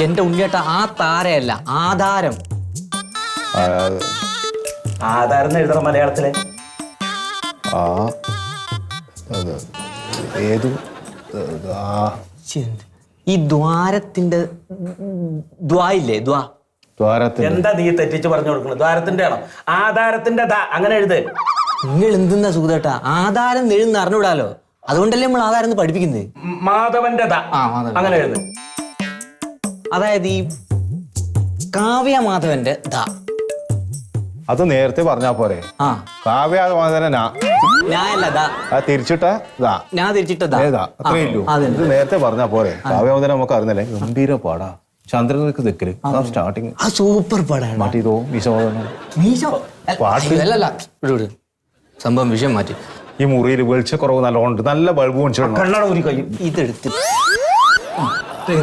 എന്റെ ഉണ്ണിയേട്ട ആ താരയല്ല, ആധാരം. ആധാരം എഴുതണം മലയാളത്തില്. ഏത് ഈ ദ്വാരത്തിന്റെ ദ്വായില്ലേ, എന്താ നീ തെറ്റിച്ച് പറഞ്ഞു കൊടുക്കുന്നത്? ദ്വാരത്തിന്റെ ആണോ? ആധാരത്തിന്റെ അങ്ങനെ എഴുത്. നിങ്ങൾ എന്തെന്നാ സുഖേട്ടാ, ആധാരം എഴുതുന്ന അറിഞ്ഞുവിടാലോ, അതുകൊണ്ടല്ലേ നമ്മൾ ആധാരം പഠിപ്പിക്കുന്നത്. മാധവന്റെ അങ്ങനെ എഴുത്. അതായത് ഈ കാവ്യ മാധവന്റെ അത് നേരത്തെ പറഞ്ഞാ പോരെ? കാവ്യ മാധവന്റെ ഞാനല്ല തിരിച്ചിട്ട ഞാൻ തിരിച്ചിട്ട അത്രയല്ലോ. ഇത് നേരത്തെ പറഞ്ഞാ പോരെ? കാവ്യാമോദനം നമുക്ക് അറിഞ്ഞല്ലേ, ഗംഭീര പാടാ. ചന്ദ്രനക്ക് തെക്കല് സ്റ്റാർട്ടിങ് സൂപ്പർ പാടാണ്. മാറ്റിയതോ പാട്ടല്ല സംഭവം, വിഷയം മാറ്റി. ഈ മുറിയിൽ വെളിച്ചക്കുറവ് നല്ലോണ്ട്, നല്ല ബൾബ് കണ്ണട ഊരി കഴിയും. ഇതെടുത്ത്